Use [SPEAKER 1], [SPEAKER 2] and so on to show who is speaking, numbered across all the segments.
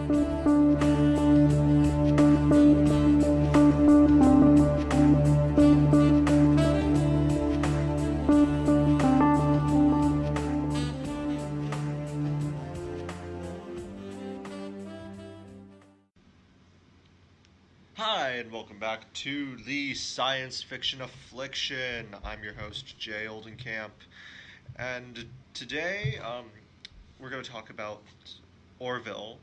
[SPEAKER 1] Hi, and welcome back to the Science Fiction Affliction. I'm your host, Jay Oldenkamp, and today we're going to talk about Orville,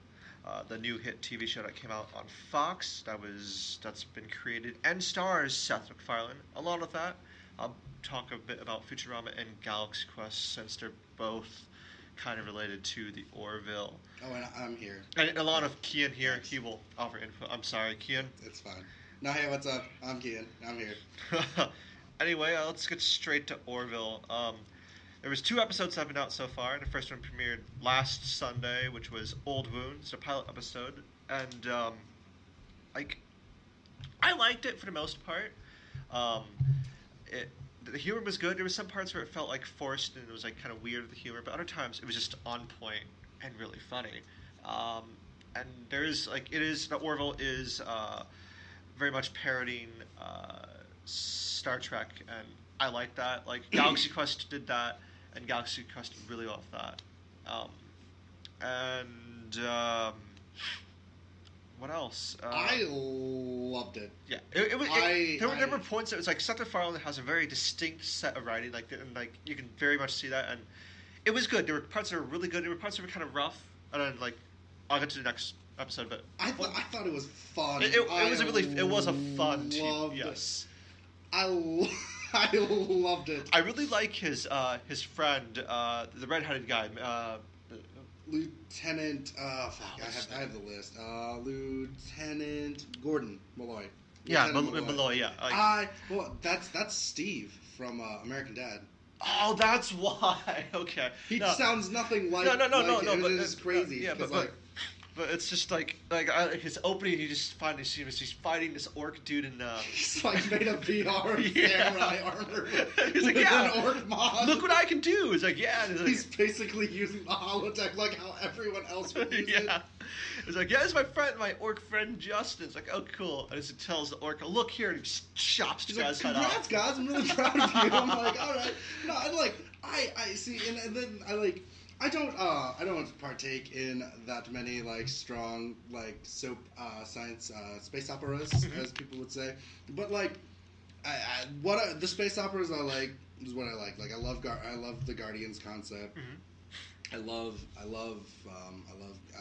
[SPEAKER 1] the new hit TV show that came out on Fox. That's been created and stars Seth MacFarlane. Along with that, I'll talk a bit about Futurama and Galaxy Quest, since they're both kind of related to the Orville.
[SPEAKER 2] Oh, and I'm here.
[SPEAKER 1] And a lot of Kien here. He will offer input. I'm sorry, Kien.
[SPEAKER 2] It's fine. No, hey, what's up? I'm Kien. I'm here.
[SPEAKER 1] Anyway, let's get straight to Orville. There was 2 episodes that have been out so far. The first one premiered last Sunday, which was Old Wounds, a pilot episode, and I liked it for the most part. The humor was good. There was some parts where it felt like forced and it was like kind of weird with the humor, but other times it was just on point and really funny. And there's the Orville is very much parodying Star Trek, and I like that. Like Galaxy Quest did that, and Galaxy Quest did really well with that. What else?
[SPEAKER 2] I loved it.
[SPEAKER 1] Yeah, there were points that it was like Seth MacFarlane has a very distinct set of writing, and you can very much see that, and it was good. There were parts that were really good. There were parts that were kind of rough, and then I'll get to the next episode. But
[SPEAKER 2] I thought it was fun.
[SPEAKER 1] It was a fun team. Yes,
[SPEAKER 2] I loved it.
[SPEAKER 1] I really like his friend, the red-headed guy.
[SPEAKER 2] Lieutenant, I have the list. Lieutenant Gordon Malloy.
[SPEAKER 1] Yeah, Malloy. Yeah.
[SPEAKER 2] That's Steve from American Dad.
[SPEAKER 1] Oh, that's why. Okay.
[SPEAKER 2] He sounds nothing like.
[SPEAKER 1] No.
[SPEAKER 2] But it's crazy.
[SPEAKER 1] Yeah, but it's just his opening. You just find he's fighting this orc dude in.
[SPEAKER 2] He's like made of VR samurai armor.
[SPEAKER 1] He's like, yeah,
[SPEAKER 2] an orc mod.
[SPEAKER 1] Look what I can do. It's like, yeah.
[SPEAKER 2] He's basically using the holotech like how everyone else would use it.
[SPEAKER 1] It's like, yeah, this is my orc friend Justin. It's like, oh, cool. And it tells the orc, look here, and he just chops the guy's head off.
[SPEAKER 2] Congrats, guys! I'm really proud of you. I'm like, all right. No, I see, and then I don't partake in that many strong soap science space operas, as people would say. But the space operas I like is what I like. I love the Guardians concept.
[SPEAKER 1] Mm-hmm.
[SPEAKER 2] I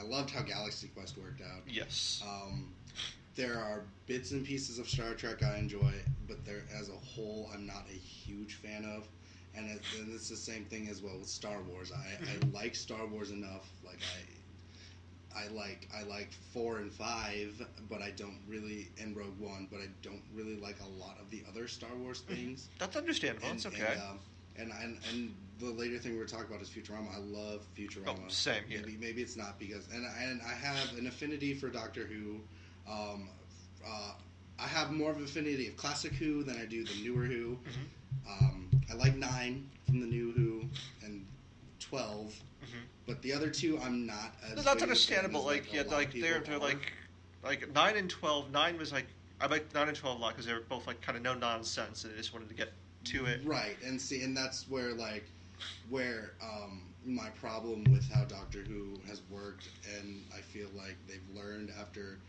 [SPEAKER 2] loved how Galaxy Quest worked out.
[SPEAKER 1] Yes.
[SPEAKER 2] There are bits and pieces of Star Trek I enjoy, but as a whole, I'm not a huge fan of. And it's the same thing as well with Star Wars. I like Star Wars enough. I like 4 and 5, but I don't really, and Rogue One, but I don't really like a lot of the other Star Wars things.
[SPEAKER 1] That's understandable. It's okay.
[SPEAKER 2] And the later thing we're talking about is Futurama. I love Futurama.
[SPEAKER 1] Oh, same here.
[SPEAKER 2] Maybe it's not because and I have an affinity for Doctor Who. I have more of an affinity of classic Who than I do the newer Who.
[SPEAKER 1] Mm-hmm.
[SPEAKER 2] I like 9 from the new Who and 12, but the other 2 I'm not as.
[SPEAKER 1] No, that's understandable. They're like 9 and 12. 9 was I like 9 and 12 a lot because they were both kind of no nonsense, and I just wanted to get to it.
[SPEAKER 2] Right, and that's where my problem with how Doctor Who has worked, and I feel like they've learned after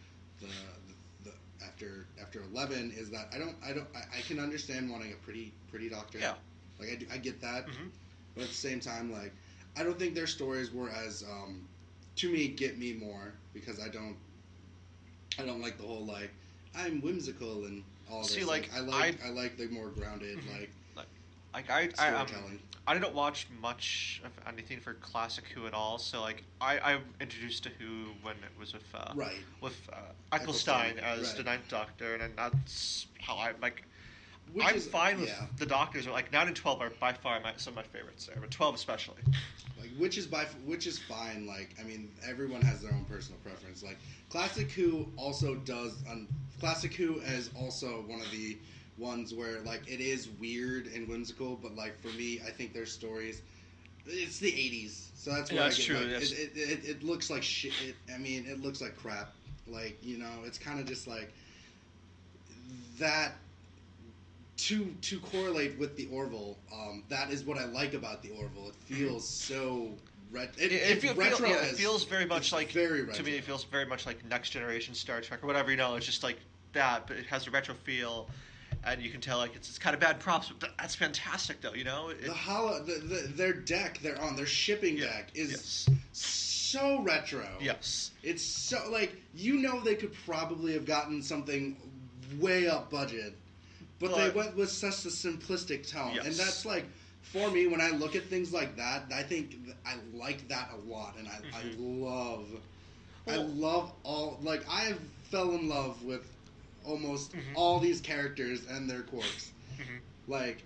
[SPEAKER 2] after 11 is that I can understand wanting a pretty Doctor.
[SPEAKER 1] Yeah.
[SPEAKER 2] I get that, but at the same time, I don't think their stories were as to me get me more because I don't like the whole I'm whimsical and all this.
[SPEAKER 1] See,
[SPEAKER 2] I like the more grounded storytelling.
[SPEAKER 1] I didn't watch much of anything for classic Who at all, so I'm introduced to Who when it was with Eccleston as the Ninth Doctor, and that's how I'm fine with the Doctors. 9 and 12 are by far some of my favorites there, but 12 especially.
[SPEAKER 2] Which is fine. Everyone has their own personal preference. Classic Who also does. Classic Who is also one of the ones where it is weird and whimsical, but for me, I think their stories It's the 80s, so that's
[SPEAKER 1] Yeah,
[SPEAKER 2] where
[SPEAKER 1] that's
[SPEAKER 2] I get
[SPEAKER 1] true.
[SPEAKER 2] like,
[SPEAKER 1] That's...
[SPEAKER 2] it looks like shit. It looks like crap. Like, it's kind of just like that. To correlate with the Orville, that is what I like about the Orville. It feels so retro.
[SPEAKER 1] It feels very much like,
[SPEAKER 2] very retro.
[SPEAKER 1] to me, it feels very much like Next Generation Star Trek or whatever. It's just like that, but it has a retro feel, and you can tell like it's kind of bad props, but that's fantastic though.
[SPEAKER 2] Their deck they're on, their shipping deck is so retro.
[SPEAKER 1] Yes,
[SPEAKER 2] it's so like they could probably have gotten something way up budget. But they went with such a simplistic tone.
[SPEAKER 1] Yes.
[SPEAKER 2] And that's like, for me, when I look at things like that, I think I like that a lot. And I love all, like, I have fell in love with almost all these characters and their quirks. Like,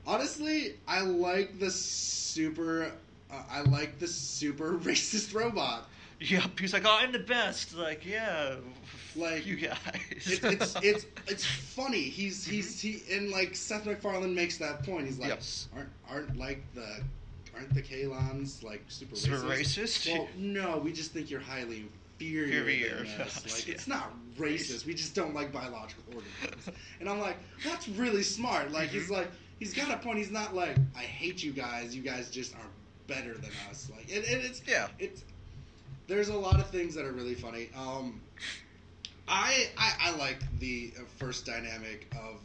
[SPEAKER 2] honestly, I like the super racist robot.
[SPEAKER 1] Yeah, he's like, oh, I'm the best. Like, yeah,
[SPEAKER 2] like
[SPEAKER 1] you guys.
[SPEAKER 2] it's funny. He and like Seth MacFarlane makes that point. He's like, aren't the Kalons like super racist? Well, no, we just think you're highly inferior than us. Like, it's not racist. We just don't like biological organisms. And I'm like, that's really smart. Like, he's got a point. He's not like, I hate you guys. You guys just are better than us. Like, it's. There's a lot of things that are really funny. I like the first dynamic of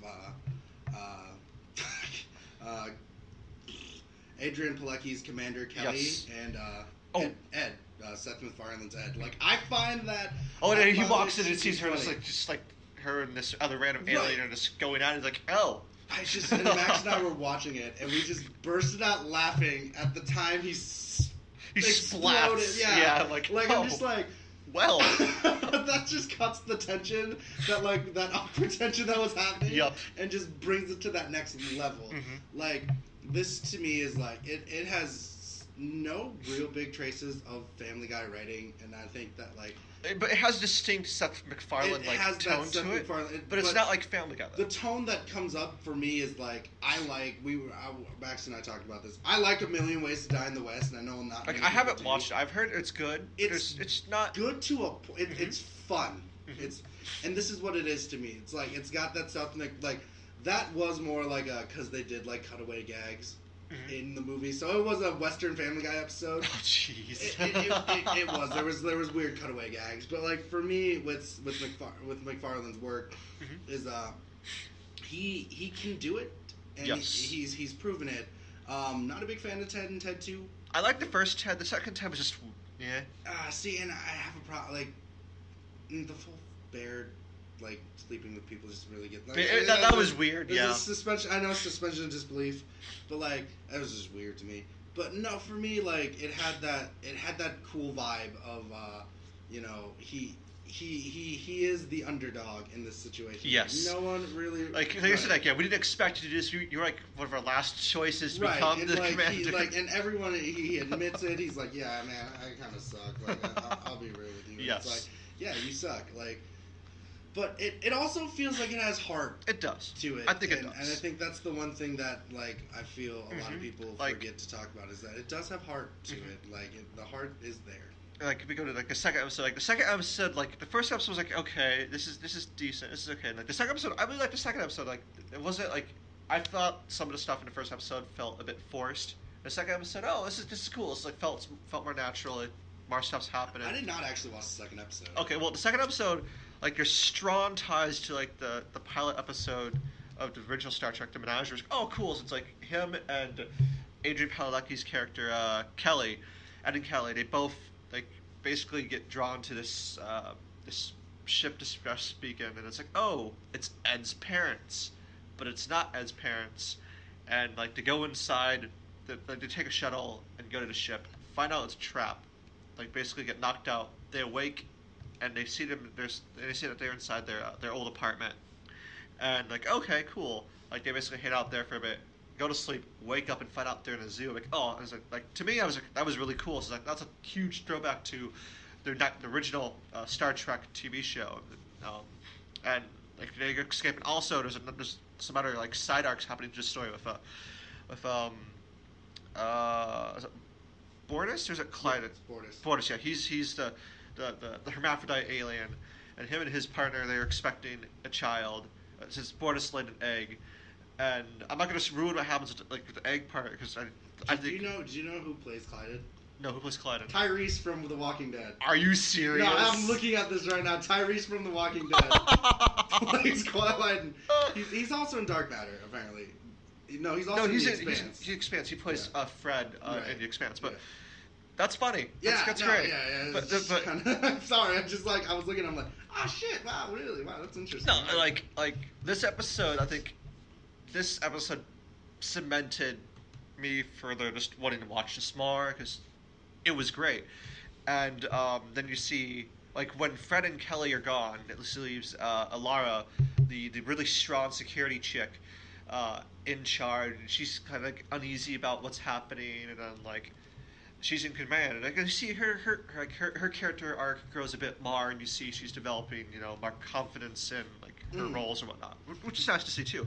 [SPEAKER 2] Adrian Pilecki's Commander Kelly and Ed, Seth MacFarlane's Ed. Like, I find that.
[SPEAKER 1] Oh, and he walks in and sees her just like her and this other random alien are just going on. He's like, oh.
[SPEAKER 2] And Max and I were watching it, and we just bursted out laughing at the time he
[SPEAKER 1] splats.
[SPEAKER 2] Yeah,
[SPEAKER 1] like
[SPEAKER 2] I'm just like,
[SPEAKER 1] well,
[SPEAKER 2] that just cuts the tension, that awkward tension that was happening, and just brings it to that next level. Like, this to me is like it has no real big traces of Family Guy writing, and I think that like.
[SPEAKER 1] But it has distinct Seth MacFarlane tone to it. But it's not like Family Guy, though.
[SPEAKER 2] The tone that comes up for me is like, Max and I talked about this. I like A Million Ways to Die in the West, and I know I'm not.
[SPEAKER 1] Like, I haven't watched it. I've heard it's good. It's not
[SPEAKER 2] good to a point. It's fun. And this is what it is to me. It's like it's got that stuff like that was more like because they did like cutaway gags. In the movie, so it was a Western Family Guy episode.
[SPEAKER 1] Oh, jeez.
[SPEAKER 2] It was. There was weird cutaway gags, but like for me, with MacFarlane's work, is he can do it, and he's proven it. Not a big fan of Ted and Ted 2.
[SPEAKER 1] I like the first Ted. The second Ted was just
[SPEAKER 2] See, and I have a problem like the full bear. Like, sleeping with people just really get... Like,
[SPEAKER 1] that was weird,
[SPEAKER 2] suspension. I know suspension of disbelief, but, like, that was just weird to me. But, no, for me, like, it had that cool vibe of, he is the underdog in this situation.
[SPEAKER 1] Yes.
[SPEAKER 2] No one really...
[SPEAKER 1] Like I said, we didn't expect you to do this. You're, like, one of our last choices to become the commander.
[SPEAKER 2] And everyone, he admits it. He's like, yeah, man, I kind of suck. Like, I'll be real with you.
[SPEAKER 1] Yes.
[SPEAKER 2] It's like, yeah, you suck. Like... But it also feels like it has heart.
[SPEAKER 1] It does.
[SPEAKER 2] To it.
[SPEAKER 1] I think it does.
[SPEAKER 2] And I think that's the one thing that, like, I feel a lot of people forget to talk about is that it does have heart to it. Like, the heart is there.
[SPEAKER 1] Like, if we go to, like, the second episode, like, the first episode was like, okay, this is decent, this is okay. And, like, the second episode, I really liked the second episode. Like, it wasn't, like, I thought some of the stuff in the first episode felt a bit forced. The second episode, this is cool. It's, like, felt more natural. More stuff's happening.
[SPEAKER 2] I did not actually watch the second episode.
[SPEAKER 1] Okay, well, the second episode... Like, there's strong ties to, like, the pilot episode of the original Star Trek, The Menagers. Oh, cool. So it's, like, him and Adrian Palicki's character, Kelly, Ed and Kelly, they both, like, basically get drawn to this ship to speak in. And it's like, oh, it's Ed's parents. But it's not Ed's parents. And, like, to go inside, they take a shuttle and go to the ship, find out it's a trap. Like, basically get knocked out. They awake. And they see them. They see that they're inside their old apartment, and like, okay, cool. Like, they basically hang out there for a bit, go to sleep, wake up, and find out they're in a zoo. Like, oh, it's like to me, I was like, that was really cool. So like, that's a huge throwback to the original Star Trek TV show, and like they escape. And also, there's some other like side arcs happening to the story with is it Bortus or is it Clyde?
[SPEAKER 2] Bortus.
[SPEAKER 1] Bortus, yeah. He's the hermaphrodite alien, and him and his partner, they're expecting a child. Since Bortus laid an egg, and I'm not going to ruin what happens with the egg part because I think.
[SPEAKER 2] Do you know who plays Clyde?
[SPEAKER 1] No, who plays Clyde?
[SPEAKER 2] Tyrese from The Walking Dead.
[SPEAKER 1] Are you serious?
[SPEAKER 2] No, I'm looking at this right now. Tyrese from The Walking Dead plays Clyde. He's also in Dark Matter, apparently. No, he's also in The Expanse.
[SPEAKER 1] He Expanse. He plays Fred in The Expanse, but that's funny. That's
[SPEAKER 2] no,
[SPEAKER 1] great.
[SPEAKER 2] Yeah.
[SPEAKER 1] But
[SPEAKER 2] I'm sorry. I'm just like I was looking. I'm like, oh shit! Wow, really? Wow, that's interesting.
[SPEAKER 1] No, like this episode. I think this episode cemented me further, just wanting to watch this more because it was great. And then you see, like, when Fred and Kelly are gone, it leaves Alara, the really strong security chick, in charge, and she's kind of like uneasy about what's happening, and then like she's in command, and you see her character arc grows a bit more, and you see she's developing, more confidence in like her roles and whatnot, which is nice to see too.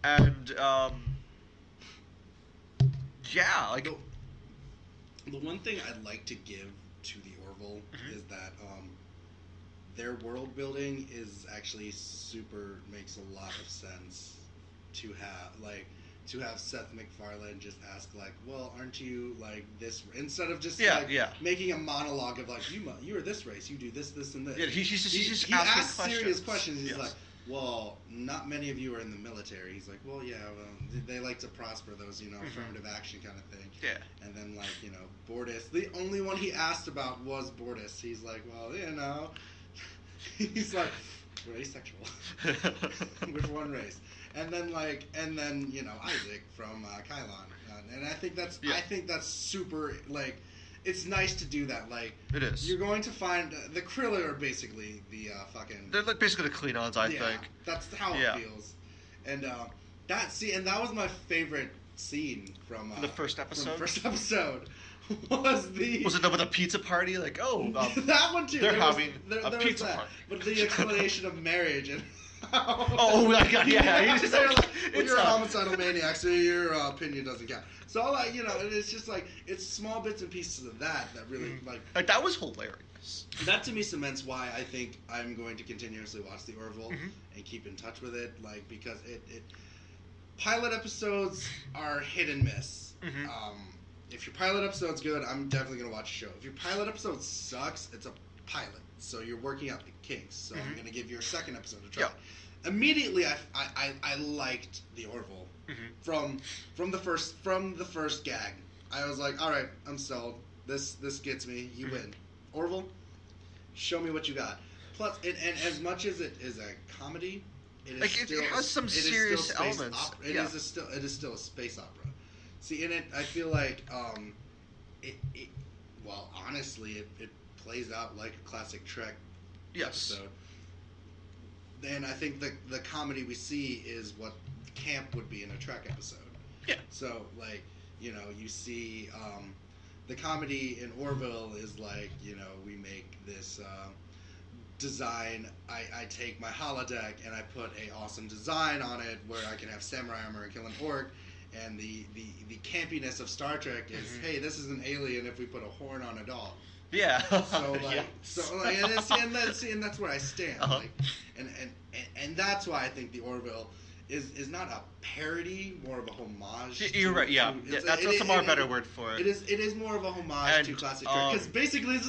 [SPEAKER 1] And like
[SPEAKER 2] the one thing I'd like to give to the Orville is that their world building is actually makes a lot of sense to have Seth MacFarlane just ask like, well, aren't you like this, instead of just making a monologue of like, you are this race, you do this, and this.
[SPEAKER 1] Yeah, he just
[SPEAKER 2] asks serious questions. He's like, well, not many of you are in the military. He's like, well, they like to prosper those, affirmative action kind of thing.
[SPEAKER 1] Yeah. And
[SPEAKER 2] then like, Bortus, the only one he asked about was Bortus. He's like, well, he's like, we're asexual. With one race. And then Isaac from Kylon. And I think that's super, like, it's nice to do that. Like,
[SPEAKER 1] it is.
[SPEAKER 2] You're going to find the Krilla are basically the fucking.
[SPEAKER 1] They're like basically the Klingons, I think.
[SPEAKER 2] That's how it feels. And that was my favorite scene from
[SPEAKER 1] the first episode.
[SPEAKER 2] Was it
[SPEAKER 1] with a pizza party? Like,
[SPEAKER 2] that one too.
[SPEAKER 1] They're having a pizza party.
[SPEAKER 2] But the explanation of marriage and.
[SPEAKER 1] He's just like,
[SPEAKER 2] you're a homicidal maniac, so your opinion doesn't count. So it's just like it's small bits and pieces of that really
[SPEAKER 1] like that was hilarious.
[SPEAKER 2] That to me cements why I think I'm going to continuously watch the Orville and keep in touch with it, like, because it pilot episodes are hit and miss. If your pilot episode's good, I'm definitely gonna watch the show. If your pilot episode sucks, it's a pilot. So you're working out the kinks. So I'm going to give your second episode a try. Yeah. Immediately, I liked the Orville from the first gag. I was like, all right, I'm sold. This gets me. You win. Orville, show me what you got. Plus, and as much as it is a comedy, it has some serious elements. It is still a space opera. See, in it, I feel like honestly, it plays out like a classic Trek episode. And I think the comedy we see is what camp would be in a Trek episode.
[SPEAKER 1] Yeah.
[SPEAKER 2] So, like, you see the comedy in Orville is like, we make this design. I take my holodeck and I put a awesome design on it where I can have samurai armor and kill an orc. And the campiness of Star Trek is, hey, this is an alien if we put a horn on a dog.
[SPEAKER 1] Yeah.
[SPEAKER 2] And that's where I stand. Like, and that's why I think the Orville is not a parody, more of a homage.
[SPEAKER 1] You're right. Yeah, that's a more better word for it.
[SPEAKER 2] It is more of a homage to classic Trek, because basically this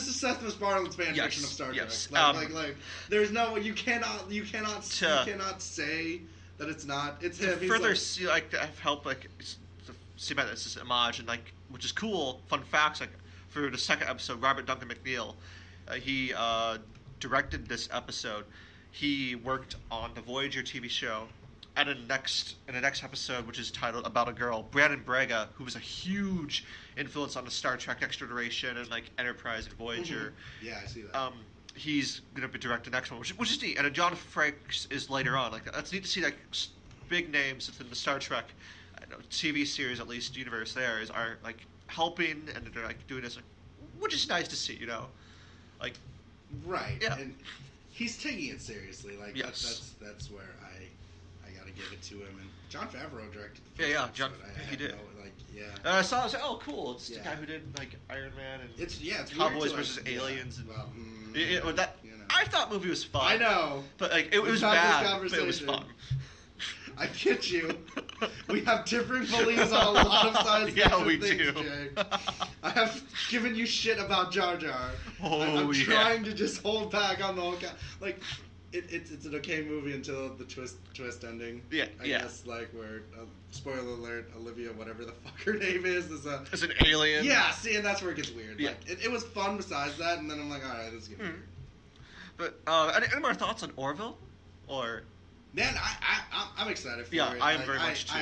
[SPEAKER 2] is Seth MacFarlane's fan fiction of Star Trek. Like there's no, you cannot say that it's not. It's him.
[SPEAKER 1] Further, I've helped see about this homage, and which is cool. Fun facts, for the second episode, Robert Duncan McNeil, he directed this episode. He worked on the Voyager TV show, and in the next episode, which is titled About a Girl, Brandon Braga, who was a huge influence on the Star Trek Next Generation and Enterprise and Voyager.
[SPEAKER 2] Yeah, I see that.
[SPEAKER 1] He's gonna be directing the next one, which is neat. And then John Frakes is later on. That's neat to see big names within the Star Trek TV series, at least universe. Are helping, and they're doing this, which is nice to see.
[SPEAKER 2] Right.
[SPEAKER 1] Yeah.
[SPEAKER 2] And he's taking it seriously.
[SPEAKER 1] Yes.
[SPEAKER 2] That's where I gotta give it to him. And Jon Favreau directed the first
[SPEAKER 1] John,
[SPEAKER 2] episode.
[SPEAKER 1] he did.
[SPEAKER 2] And
[SPEAKER 1] I saw. I was like, oh, cool! It's the guy who did like Iron Man and
[SPEAKER 2] it's
[SPEAKER 1] Cowboys
[SPEAKER 2] weird
[SPEAKER 1] versus Aliens.
[SPEAKER 2] And,
[SPEAKER 1] well, I thought movie was fun.
[SPEAKER 2] I know,
[SPEAKER 1] but like it was bad, but it was fun.
[SPEAKER 2] I get you. We have different beliefs on a lot of science fiction
[SPEAKER 1] we
[SPEAKER 2] things,
[SPEAKER 1] do.
[SPEAKER 2] Jay. I have given you shit about Jar Jar.
[SPEAKER 1] Oh,
[SPEAKER 2] I'm trying to just hold back on the whole like. It's an okay movie until the twist ending. I guess like where spoiler alert, Olivia, whatever the fuck her name is
[SPEAKER 1] it's an alien.
[SPEAKER 2] Yeah, see, and that's where it gets weird. Like it was fun besides that, and then I'm like, all right, this is getting weird.
[SPEAKER 1] But any more thoughts on Orville, or?
[SPEAKER 2] Man, I'm excited for it.
[SPEAKER 1] Yeah, I am very much too.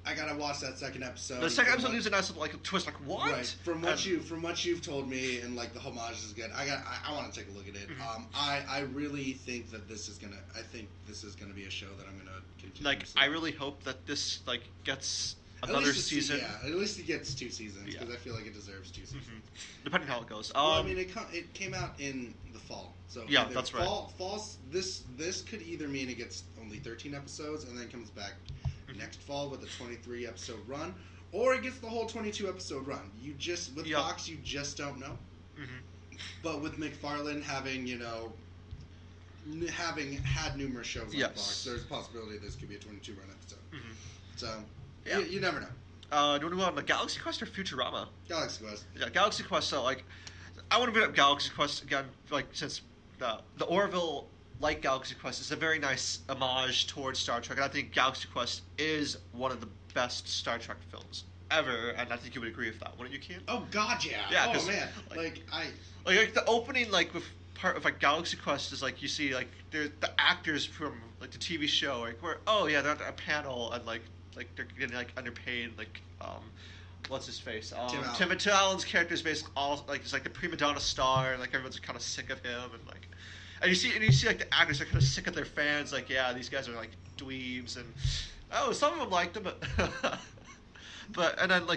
[SPEAKER 2] I gotta watch that second episode.
[SPEAKER 1] The second episode leaves a nice like a twist. Like what?
[SPEAKER 2] Right. From what you've told me, and like the homage is good. I want to take a look at it.
[SPEAKER 1] Mm-hmm.
[SPEAKER 2] I really think that this is gonna. I think this is gonna be a show that I'm gonna continue.
[SPEAKER 1] Like I really hope that this like gets another season.
[SPEAKER 2] At least it gets 2 seasons because I feel like it deserves 2 seasons.
[SPEAKER 1] Mm-hmm. Depending on how it goes.
[SPEAKER 2] Well, I mean, it came out in the fall, so
[SPEAKER 1] that's right.
[SPEAKER 2] Fall. This could either mean it gets only 13 episodes and then comes back next fall with a 23 episode run, or it gets the whole 22 episode run. You just with Fox, you just don't know.
[SPEAKER 1] Mm-hmm.
[SPEAKER 2] But with McFarlane having had numerous shows on Fox, there's a possibility this could be a 22 run episode.
[SPEAKER 1] Mm-hmm.
[SPEAKER 2] So you never know.
[SPEAKER 1] Do you want to move on to Galaxy Quest or Futurama?
[SPEAKER 2] Galaxy Quest.
[SPEAKER 1] Yeah, Galaxy Quest. So like, I want to bring up Galaxy Quest again, like since the Orville. Like Galaxy Quest, is a very nice homage towards Star Trek, and I think Galaxy Quest is one of the best Star Trek films ever, and I think you would agree with that, wouldn't you, Kien?
[SPEAKER 2] Oh God, yeah. Oh man, like
[SPEAKER 1] the opening, like with part of like Galaxy Quest is like you see like the actors from like the TV show, like where they're at a panel and like they're getting like underpaid, like what's his face? Tim Allen's character is basically all like it's like the prima donna star, and like everyone's kind of sick of him, and like. And you see like the actors are kind of sick of their fans. Like, yeah, these guys are like dweebs, and some of them liked them, but and then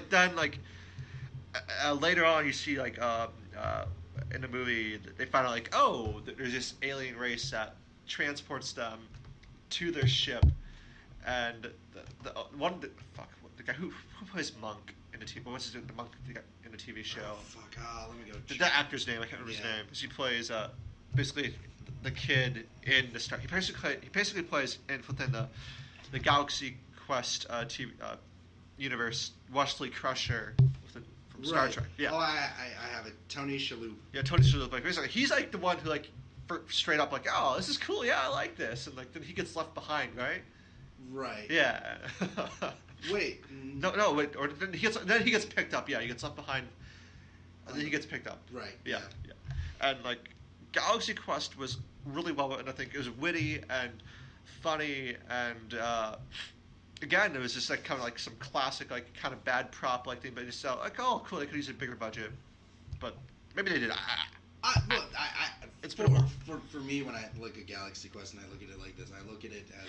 [SPEAKER 1] later on you see like in the movie they find out like there's this alien race that transports them to their ship, and the guy who plays Monk in the TV what's his name, the Monk in the TV show.
[SPEAKER 2] Oh fuck! Let me go.
[SPEAKER 1] The actor's name I can't remember his name. Because he plays basically the kid in the Star. He basically plays within the Galaxy Quest TV universe. Wesley Crusher from Star Trek. Yeah.
[SPEAKER 2] Oh, I have it. Tony Shalhoub.
[SPEAKER 1] Yeah, Tony Shalhoub. Like basically, he's like the one who like straight up like, oh, this is cool. Yeah, I like this, and like then he gets left behind, right?
[SPEAKER 2] Right.
[SPEAKER 1] Yeah.
[SPEAKER 2] Wait.
[SPEAKER 1] No. Wait. Or then he gets picked up. Yeah, he gets left behind, and then he gets picked up.
[SPEAKER 2] Right.
[SPEAKER 1] Yeah. And like. Galaxy Quest was really well written. I think it was witty and funny, and again, it was just like kind of like some classic, like kind of bad prop like thing, but just like, oh, cool, they could use a bigger budget, but maybe they did.
[SPEAKER 2] It's for me when I look at Galaxy Quest and I look at it like this, I look at it as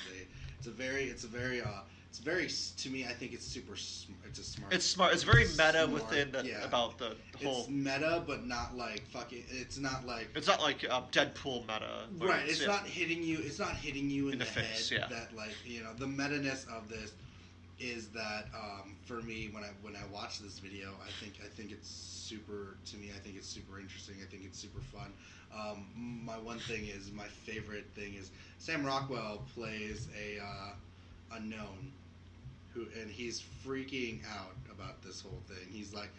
[SPEAKER 2] it's very to me I think it's super it's a smart.
[SPEAKER 1] It's smart. It's very meta within about the whole.
[SPEAKER 2] It's meta, but not like fucking. It's not like
[SPEAKER 1] Deadpool meta.
[SPEAKER 2] Right. It's not hitting you. It's not hitting you in the
[SPEAKER 1] face.
[SPEAKER 2] Head. Yeah. That like the meta-ness of this is that for me when I watch this video I think it's super to me I think it's super interesting. I think it's super fun. My one thing is my favorite thing is Sam Rockwell plays a unknown. And he's freaking out about this whole thing. He's like,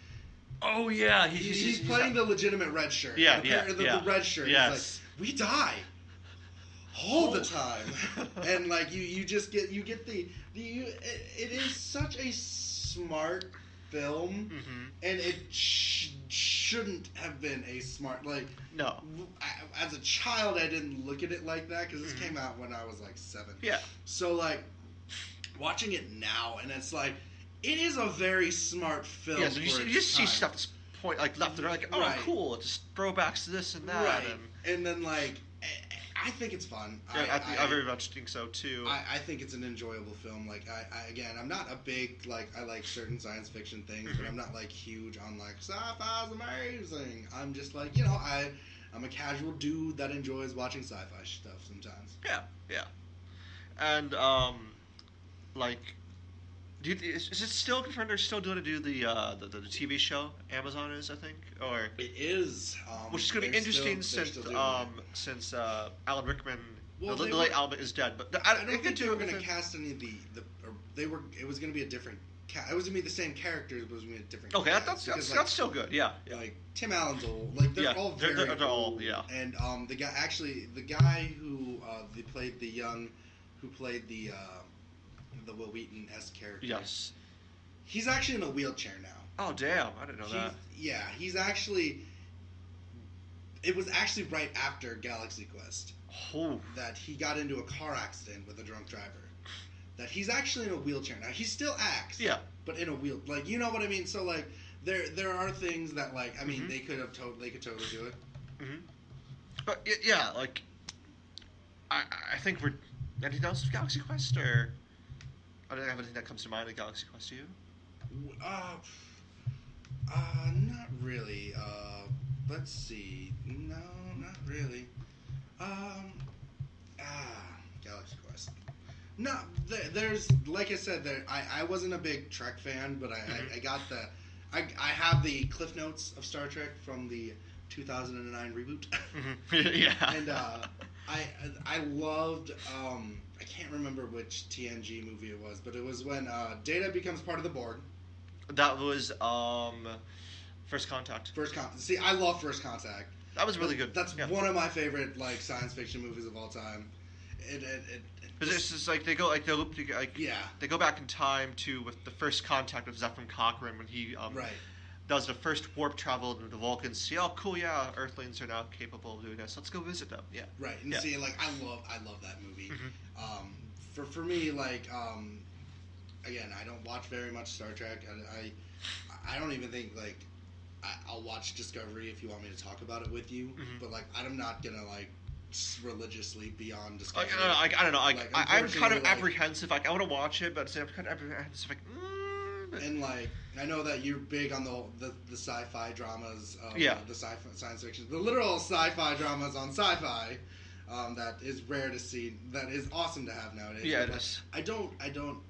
[SPEAKER 1] oh yeah,
[SPEAKER 2] he's playing the legitimate red shirt.
[SPEAKER 1] Yeah,
[SPEAKER 2] the red shirt.
[SPEAKER 1] Yes.
[SPEAKER 2] He's like, we die all the time, and like you get the it is such a smart film, and it shouldn't have been a smart
[SPEAKER 1] no.
[SPEAKER 2] As a child, I didn't look at it like that because this came out when I was like 7.
[SPEAKER 1] Yeah.
[SPEAKER 2] So like. Watching it now, and it's like, it is a very smart film.
[SPEAKER 1] Yeah, so you just see stuff that's point like left and right, like, oh, cool, it just throwbacks to this and that.
[SPEAKER 2] Right, and then like, I think it's fun.
[SPEAKER 1] Yeah, I very much think so too.
[SPEAKER 2] I think it's an enjoyable film. Like, again, I'm not a big I like certain science fiction things, but I'm not like huge on like sci-fi's amazing. I'm just like I'm a casual dude that enjoys watching sci-fi stuff sometimes.
[SPEAKER 1] Yeah. And like, is it still confirmed they're still doing the TV show? Amazon is, I think, or
[SPEAKER 2] it is,
[SPEAKER 1] which is going to be interesting since Alan Rickman, the late Alan is dead. But
[SPEAKER 2] I don't think they were going to cast any of it was going to be a different. It was going to be the same characters, but it was going to be a different.
[SPEAKER 1] Okay, that's still good. Yeah, yeah.
[SPEAKER 2] Like Tim Allen's old. Like they're all very old.
[SPEAKER 1] Yeah.
[SPEAKER 2] And the guy who played the Will Wheaton-esque character.
[SPEAKER 1] Yes.
[SPEAKER 2] He's actually in a wheelchair now.
[SPEAKER 1] Oh damn! I didn't know that.
[SPEAKER 2] Yeah, he's actually. It was actually right after Galaxy Quest that he got into a car accident with a drunk driver. That he's actually in a wheelchair now. He still acts.
[SPEAKER 1] Yeah.
[SPEAKER 2] But in a wheel, like, you know what I mean. So like, there are things that, like, I mean, they could totally do it.
[SPEAKER 1] Mm-hmm. But yeah, like, I think we're. Anything else with Galaxy Quest, or I don't have anything that comes to mind with Galaxy Quest to you?
[SPEAKER 2] Not really. Let's see. No, not really. Galaxy Quest. No, there's, like I said, I wasn't a big Trek fan, but I got I have the Cliff Notes of Star Trek from the 2009 reboot.
[SPEAKER 1] Yeah.
[SPEAKER 2] And I loved, I can't remember which TNG movie it was, but it was when Data becomes part of the Borg.
[SPEAKER 1] That was First Contact.
[SPEAKER 2] See, I love First Contact.
[SPEAKER 1] That was really good.
[SPEAKER 2] That's one of my favorite, like, science fiction movies of all time.
[SPEAKER 1] Because it's just like they go back in time to with the First Contact with Zephyr Cochrane when he does the first warp travel to the Vulcans. See, oh cool, yeah, Earthlings are now capable of doing this. Let's go visit them. Yeah,
[SPEAKER 2] right. And see, like, I love that movie.
[SPEAKER 1] Mm-hmm.
[SPEAKER 2] For me, like, again, I don't watch very much Star Trek. I don't even think, like, I'll watch Discovery if you want me to talk about it with you. Mm-hmm. But like, I'm not gonna like religiously be on Discovery.
[SPEAKER 1] I don't know. I'm kind of apprehensive. Like, I want to watch it, but I'm kind of apprehensive. Like,
[SPEAKER 2] and like, I know that you're big on the sci-fi dramas. The science fiction, the literal sci-fi dramas on sci-fi. That is rare to see. That is awesome to have nowadays.
[SPEAKER 1] Yeah, it is.
[SPEAKER 2] I don't.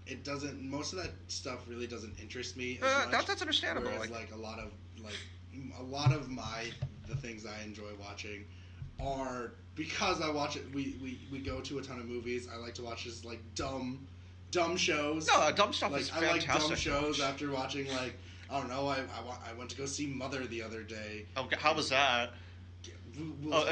[SPEAKER 2] It doesn't. Most of that stuff really doesn't interest me as much.
[SPEAKER 1] That's understandable.
[SPEAKER 2] Whereas, like a lot of the things I enjoy watching are because I watch it. We go to a ton of movies. I like to watch just like dumb shows.
[SPEAKER 1] No, dumb stuff
[SPEAKER 2] like,
[SPEAKER 1] is fantastic.
[SPEAKER 2] I like dumb shows after watching, like, I don't know. I went to go see Mother the other day.
[SPEAKER 1] Okay, how was that?
[SPEAKER 2] I'll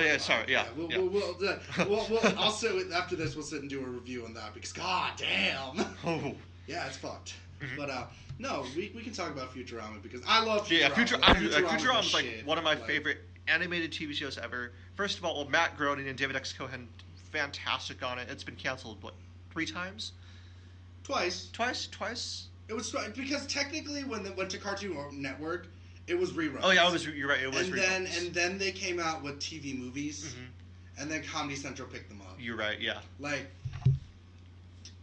[SPEAKER 2] sit with after this. We'll sit and do a review on that because god damn.
[SPEAKER 1] Oh.
[SPEAKER 2] Yeah, it's fucked. Mm-hmm. But no, we can talk about Futurama because I love Futurama.
[SPEAKER 1] Yeah, Futurama is like one of my favorite animated TV shows ever. First of all, Matt Groening and David X. Cohen, fantastic on it. It's been canceled, what, 3 times?
[SPEAKER 2] Twice.
[SPEAKER 1] It
[SPEAKER 2] was because technically when it went to Cartoon Network, it was reruns.
[SPEAKER 1] Oh yeah, you're right. It was reruns.
[SPEAKER 2] And then they came out with TV movies, and then Comedy Central picked them up.
[SPEAKER 1] You're right. Yeah.
[SPEAKER 2] Like,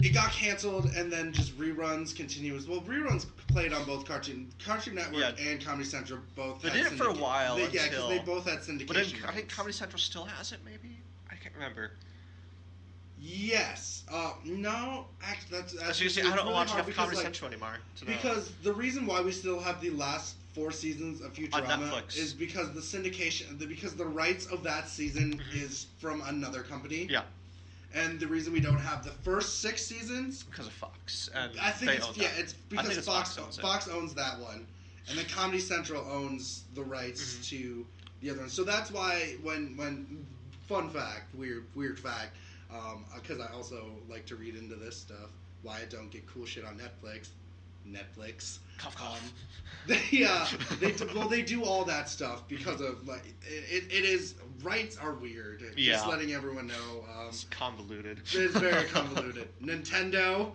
[SPEAKER 2] it got canceled, and then just reruns continuous. Well, reruns played on both Cartoon Network and Comedy Central. Both.
[SPEAKER 1] They did it for a while.
[SPEAKER 2] Yeah, because they both had syndication.
[SPEAKER 1] But then, I think Comedy Central still has it. Maybe I can't remember.
[SPEAKER 2] Yes. No. Actually, that's
[SPEAKER 1] I don't watch enough Comedy Central anymore.
[SPEAKER 2] Because the reason why we still have the last 4 seasons of Futurama is because the syndication, because the rights of that season is from another company.
[SPEAKER 1] Yeah.
[SPEAKER 2] And the reason we don't have the first 6 seasons
[SPEAKER 1] because of Fox. And
[SPEAKER 2] I think it's because Fox owns that one, and then Comedy Central owns the rights to the other one. So that's why when fun fact, weird fact, because I also like to read into this stuff. Why I don't get cool shit on Netflix. They do all that stuff because of like it is rights are weird.
[SPEAKER 1] Yeah.
[SPEAKER 2] Just letting everyone know.
[SPEAKER 1] It's convoluted.
[SPEAKER 2] It's very convoluted. Nintendo,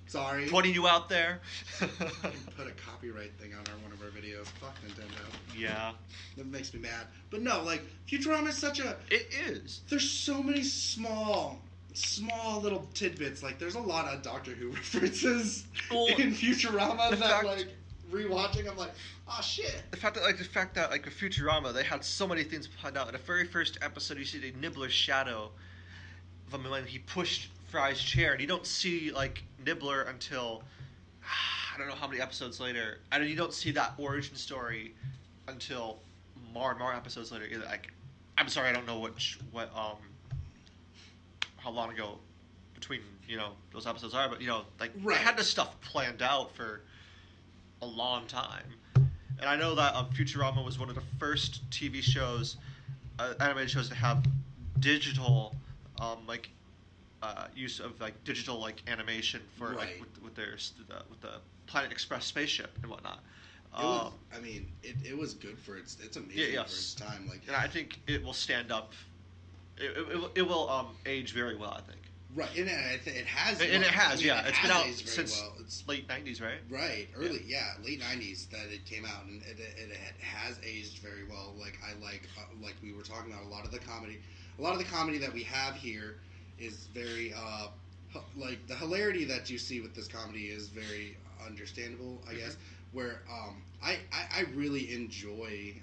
[SPEAKER 2] sorry.
[SPEAKER 1] Pointing you out there.
[SPEAKER 2] Put a copyright thing on one of our videos. Fuck Nintendo.
[SPEAKER 1] Yeah.
[SPEAKER 2] That makes me mad. But no, like Futurama is such a.
[SPEAKER 1] It is.
[SPEAKER 2] There's so many small little tidbits. Like there's a lot of Doctor Who references in Futurama that like rewatching I'm like, oh shit.
[SPEAKER 1] The fact that with Futurama they had so many things planned out. In the very first episode you see the Nibbler's shadow of him when he pushed Fry's chair, and you don't see like Nibbler until I don't know how many episodes later, and you don't see that origin story until more and more episodes later. Either like, I'm sorry, I don't know how long ago between those episodes are, but like they had this stuff planned out for a long time. And I know that Futurama was one of the first TV shows, animated shows, to have digital, use of like digital like animation for like with the Planet Express spaceship and whatnot.
[SPEAKER 2] It was good for it's amazing for its time. Like,
[SPEAKER 1] and I think it will stand up. It will age very well, I think.
[SPEAKER 2] Right, and it has.
[SPEAKER 1] And it has, yeah. It's been out since
[SPEAKER 2] It's
[SPEAKER 1] late 90s, right?
[SPEAKER 2] Right, late 90s that it came out, and it has aged very well. Like like we were talking about, a lot of the comedy that we have here is very like the hilarity that you see with this comedy is very understandable, I guess. Where I really enjoy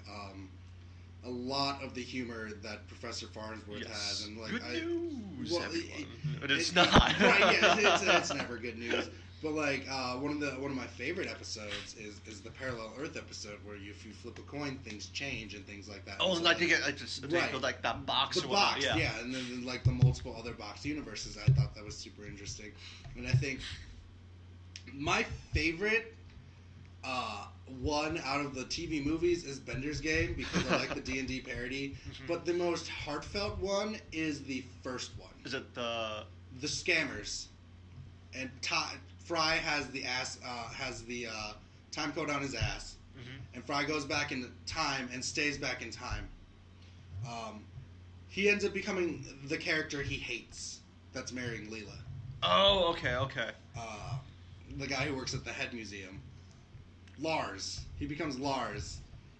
[SPEAKER 2] a lot of the humor that Professor Farnsworth has, and like
[SPEAKER 1] good news, everyone. But it's
[SPEAKER 2] not.
[SPEAKER 1] Right,
[SPEAKER 2] yeah, it's never good news. But like one of my favorite episodes is the Parallel Earth episode, where if you flip a coin, things change and things like that.
[SPEAKER 1] Oh,
[SPEAKER 2] and
[SPEAKER 1] so like they get like that box.
[SPEAKER 2] The box, yeah, and then like the multiple other box universes. I thought that was super interesting, and I think my favorite one out of the TV movies is Bender's Game, because I like the D&D parody. But the most heartfelt one is the first one.
[SPEAKER 1] Is it the
[SPEAKER 2] Scammers? And Fry has the time code on his ass, and Fry goes back in time and stays back in time. He ends up becoming the character he hates that's marrying Leela.
[SPEAKER 1] Oh, okay.
[SPEAKER 2] The guy who works at the Head Museum. Lars. He becomes Lars.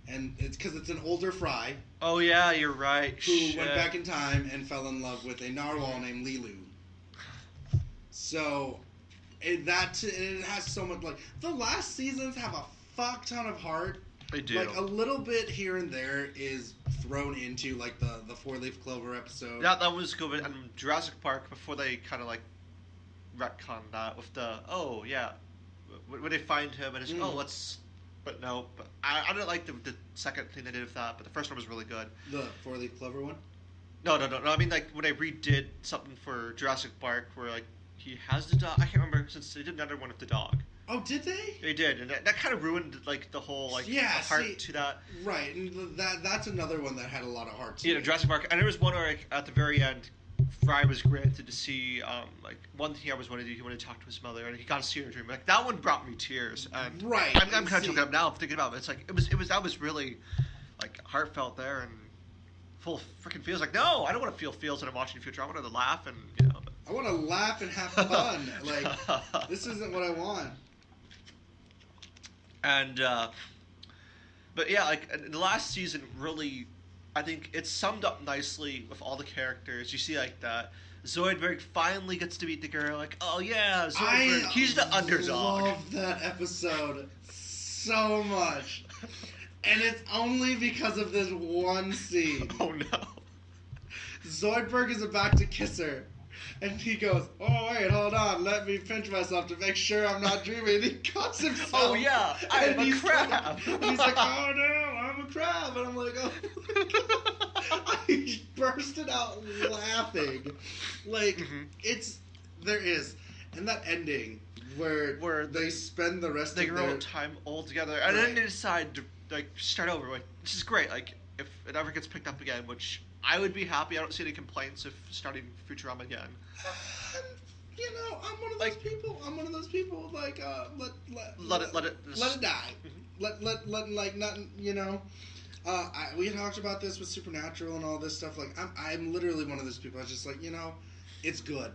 [SPEAKER 2] And it's because it's an older Fry.
[SPEAKER 1] Oh, yeah, you're right.
[SPEAKER 2] Who went back in time and fell in love with a narwhal named Lilu. So, it has so much, like, the last seasons have a fuck ton of heart.
[SPEAKER 1] They do.
[SPEAKER 2] Like, a little bit here and there is thrown into, like, the Four-Leaf Clover episode.
[SPEAKER 1] Yeah, that was good. And Jurassic Park, before they kind of, like, retconned that with the, when they find him and it's, let's... But no, I didn't like the second thing they did with that, but the first one was really good.
[SPEAKER 2] The Four-Leaf Clover one?
[SPEAKER 1] No. I mean, like, when they redid something for Jurassic Park where, like, he has the dog. I can't remember, since they did another one with the dog.
[SPEAKER 2] Oh, did they?
[SPEAKER 1] They did, and that kind of ruined, like, the whole, like, the heart to that.
[SPEAKER 2] Right, and that's another one that had a lot of heart to it.
[SPEAKER 1] Yeah, Jurassic Park. And there was one where, like, at the very end, Fry was granted to see, like, one thing I was wanting to do, he wanted to talk to his mother, and he got to see her in a dream. Like, that one brought me tears. And
[SPEAKER 2] right.
[SPEAKER 1] I'm kind of choking up now thinking about it. It's like, that was really, like, heartfelt there and full of freaking feels. Like, no, I don't want to feel feels when I'm watching Futurama. I want to laugh and,
[SPEAKER 2] I want to laugh and have fun. Like, this isn't what I want.
[SPEAKER 1] And, but yeah, like, the last season really, I think it summed up nicely with all the characters. You see, like, that Zoidberg finally gets to meet the girl. Like, oh yeah, Zoidberg, he's the underdog.
[SPEAKER 2] I love that episode so much. And it's only because of this one scene.
[SPEAKER 1] Oh no.
[SPEAKER 2] Zoidberg is about to kiss her. And he goes, oh, wait, hold on. Let me pinch myself to make sure I'm not dreaming. And he cuts himself.
[SPEAKER 1] Oh, yeah. I'm a crab.
[SPEAKER 2] And he's like, oh, no, I'm a crab. And I'm like, oh, my God. I bursted out laughing. Like, there is. And that ending where they spend the rest of their...
[SPEAKER 1] They grow time all together. And then they decide to, like, start over. Like, this is great. Like, if it ever gets picked up again, which... I would be happy. I don't see any complaints if starting Futurama again.
[SPEAKER 2] I'm one of those people. I'm one of those people. Like, let it die. Let like nothing. We talked about this with Supernatural and all this stuff. Like, I'm literally one of those people. I was just like, it's good.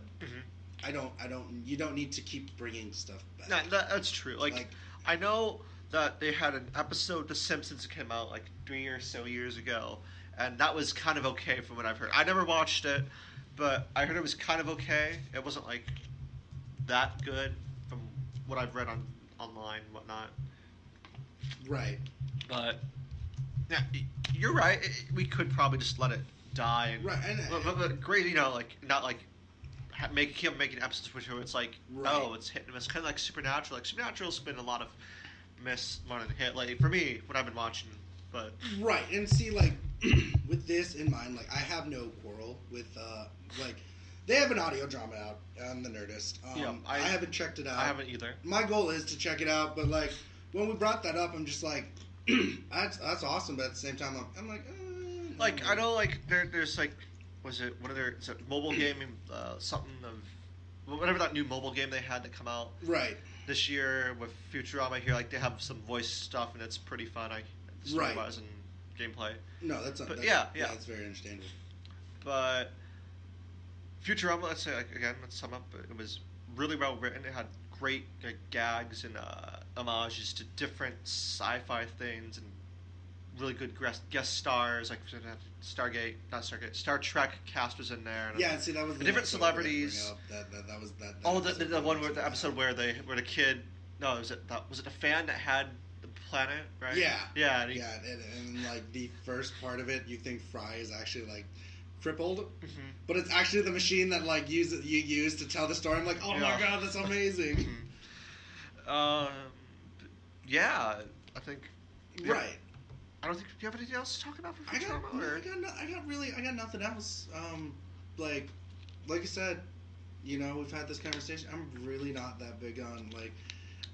[SPEAKER 2] You don't need to keep bringing stuff back.
[SPEAKER 1] No, that's true. Like, I know that they had an episode, The Simpsons, came out like 3 or so years ago. And that was kind of okay from what I've heard. I never watched it, but I heard it was kind of okay. It wasn't, like, that good from what I've read online and whatnot.
[SPEAKER 2] Right.
[SPEAKER 1] But, yeah, you're right. We could probably just let it die. And,
[SPEAKER 2] right.
[SPEAKER 1] But great, like, not, like, keep making episodes where it's like,
[SPEAKER 2] Right.
[SPEAKER 1] oh, it's hit and miss, kind of like Supernatural. Like Supernatural's been a lot of miss more than hit. Like for me, when I've been watching, but
[SPEAKER 2] Right, and see, like, with this in mind, like, I have no quarrel with, like, they have an audio drama out on the Nerdist.
[SPEAKER 1] Yeah,
[SPEAKER 2] I haven't checked it out.
[SPEAKER 1] I haven't either.
[SPEAKER 2] My goal is to check it out, but, like, when we brought that up, I'm just like, that's awesome, but at the same time, I'm like,
[SPEAKER 1] Like I know, like there's like, was it one of their mobile game, something of whatever that new mobile game they had that come out
[SPEAKER 2] Right.
[SPEAKER 1] this year with Futurama here. Like they have some voice stuff and it's pretty fun. Story-wise and gameplay.
[SPEAKER 2] No, that's
[SPEAKER 1] yeah,
[SPEAKER 2] it's very understandable.
[SPEAKER 1] But Futurama, let's say again, let's sum up. It was really well written. It had great gags and homages to different sci-fi things and really good guest stars. Like Star Trek cast was in there. And
[SPEAKER 2] Yeah, see, that was the
[SPEAKER 1] different
[SPEAKER 2] next one I was gonna
[SPEAKER 1] celebrities.
[SPEAKER 2] bring up. That was that.
[SPEAKER 1] Oh, the one where the episode where the kid. No, was it the fan that had the planet, right?
[SPEAKER 2] Yeah.
[SPEAKER 1] Yeah.
[SPEAKER 2] And like the first part of it, you think Fry is actually like crippled,
[SPEAKER 1] Mm-hmm.
[SPEAKER 2] but it's actually the machine that like you use to tell the story. I'm like, oh my god, that's amazing.
[SPEAKER 1] Yeah, I think.
[SPEAKER 2] Right.
[SPEAKER 1] I don't think. Do you have anything else to talk about for
[SPEAKER 2] I
[SPEAKER 1] Futurama?
[SPEAKER 2] got nothing else. Like you said, we've had this conversation. I'm really not that big on like.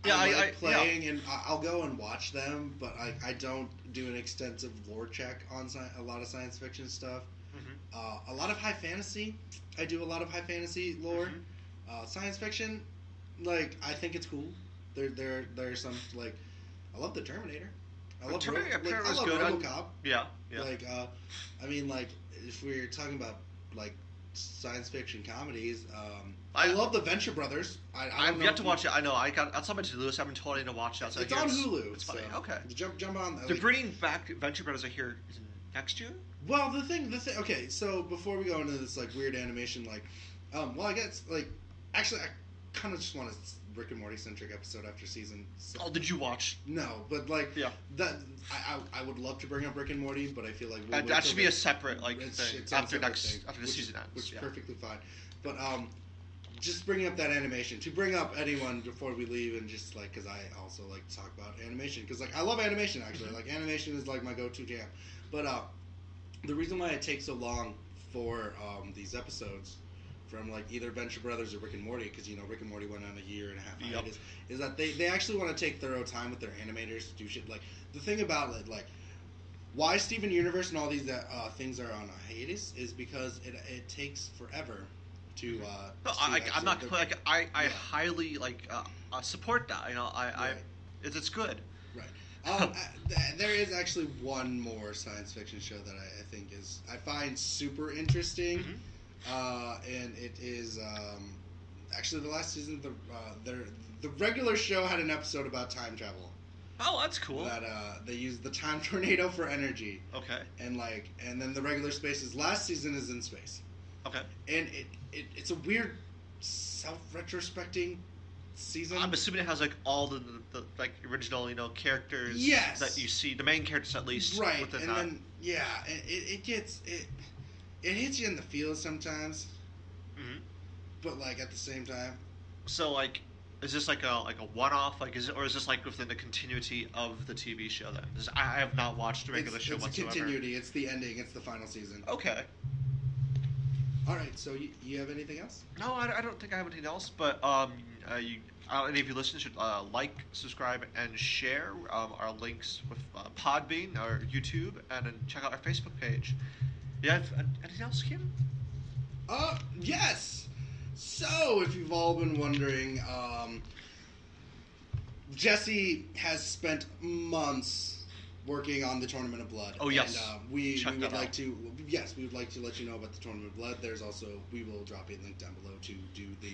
[SPEAKER 1] Yeah,
[SPEAKER 2] I like
[SPEAKER 1] I
[SPEAKER 2] playing, and I'll go and watch them, but I don't do an extensive lore check on a lot of science fiction stuff.
[SPEAKER 1] Mm-hmm.
[SPEAKER 2] A lot of high fantasy. I do a lot of high fantasy lore.
[SPEAKER 1] Mm-hmm.
[SPEAKER 2] Science fiction, like I think it's cool. There's some like I love the Terminator. I love
[SPEAKER 1] Terminator
[SPEAKER 2] I
[SPEAKER 1] was
[SPEAKER 2] love
[SPEAKER 1] good.
[SPEAKER 2] RoboCop.
[SPEAKER 1] Yeah.
[SPEAKER 2] Like I mean like if we're talking about like science fiction comedies, I love the Venture Brothers.
[SPEAKER 1] I've yet to watch it. I know. That's on my to-do list. I've been told I need to watch that. So
[SPEAKER 2] it's on Hulu.
[SPEAKER 1] It's funny.
[SPEAKER 2] So
[SPEAKER 1] Okay.
[SPEAKER 2] Jump on.
[SPEAKER 1] They're bringing back Venture Brothers. I hear next year.
[SPEAKER 2] Well, the thing. Okay, so before we go into this like weird animation, like, well, I guess like, actually, I kind of just want a Rick and Morty centric episode after season.
[SPEAKER 1] Oh, did you watch?
[SPEAKER 2] No, but like,
[SPEAKER 1] yeah,
[SPEAKER 2] that I would love to bring up Rick and Morty, but I feel like
[SPEAKER 1] that should be a separate like thing after the season ends,
[SPEAKER 2] which is perfectly fine. But just bringing up that animation to bring up anyone before we leave, and just like because I also like to talk about animation because like I love animation actually. Like animation is like my go-to jam. But the reason why it takes so long for these episodes from like either Venture Brothers or Rick and Morty, because Rick and Morty went on a year and a half hiatus, is that they actually want to take thorough time with their animators to do shit. Like the thing about it, like why Steven Universe and all these things are on a hiatus is because it takes forever to.
[SPEAKER 1] No, I'm not like I highly like support that.
[SPEAKER 2] Right.
[SPEAKER 1] It's good.
[SPEAKER 2] Right. There is actually one more science fiction show that I think I find super interesting.
[SPEAKER 1] Mm-hmm.
[SPEAKER 2] And it is actually the last season. The regular show had an episode about time travel.
[SPEAKER 1] Oh, that's cool.
[SPEAKER 2] That they used the time tornado for energy.
[SPEAKER 1] Okay.
[SPEAKER 2] And then the regular Space's last season is in space.
[SPEAKER 1] Okay.
[SPEAKER 2] And it's a weird self-retrospecting season.
[SPEAKER 1] I'm assuming it has like all the like original characters.
[SPEAKER 2] Yes.
[SPEAKER 1] That you see, the main characters at least.
[SPEAKER 2] Right.
[SPEAKER 1] Within
[SPEAKER 2] And
[SPEAKER 1] that.
[SPEAKER 2] then it hits you in the feels sometimes.
[SPEAKER 1] Mm-hmm.
[SPEAKER 2] But like at the same time.
[SPEAKER 1] So like, is this like a one-off? Like, or is this like within the continuity of the TV show? Then I have not watched the regular show whatsoever.
[SPEAKER 2] It's a continuity. It's the ending. It's the final season.
[SPEAKER 1] Okay.
[SPEAKER 2] All right. So you have anything else?
[SPEAKER 1] No, I don't think I have anything else. But any of you listeners should like, subscribe, and share our links with Podbean or YouTube, and then check out our Facebook page. Yeah. Anything else, Kien?
[SPEAKER 2] Yes. So, if you've all been wondering, Jesse has spent months working on the Tournament of Blood.
[SPEAKER 1] Oh yes.
[SPEAKER 2] And we would like to let you know about the Tournament of Blood. There's also we will drop a link down below to do the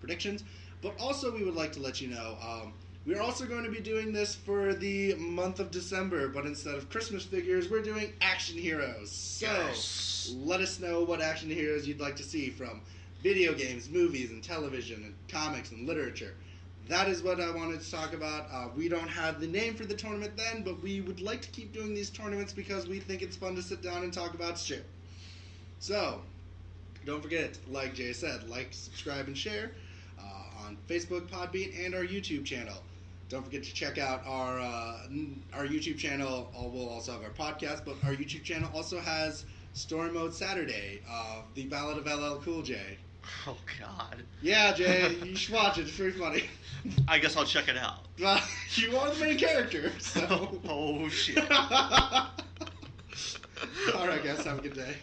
[SPEAKER 2] predictions. But also we would like to let you know we're also going to be doing this for the month of December, but instead of Christmas figures, we're doing action heroes. So, Let us know what action heroes you'd like to see from video games, movies, and television, and comics, and literature. That is what I wanted to talk about. We don't have the name for the tournament then, but we would like to keep doing these tournaments because we think it's fun to sit down and talk about shit. So, Don't forget, like Jay said, like, subscribe, and share on Facebook, Podbean, and our YouTube channel. Don't forget to check out our YouTube channel. We'll also have our podcast, but our YouTube channel also has Story Mode Saturday, The Ballad of LL Cool J.
[SPEAKER 1] Oh, God.
[SPEAKER 2] Yeah, Jay, you should watch it. It's pretty funny.
[SPEAKER 1] I guess I'll check it out.
[SPEAKER 2] Well, you are the main character, so...
[SPEAKER 1] Oh, shit.
[SPEAKER 2] All right, guys, have a good day.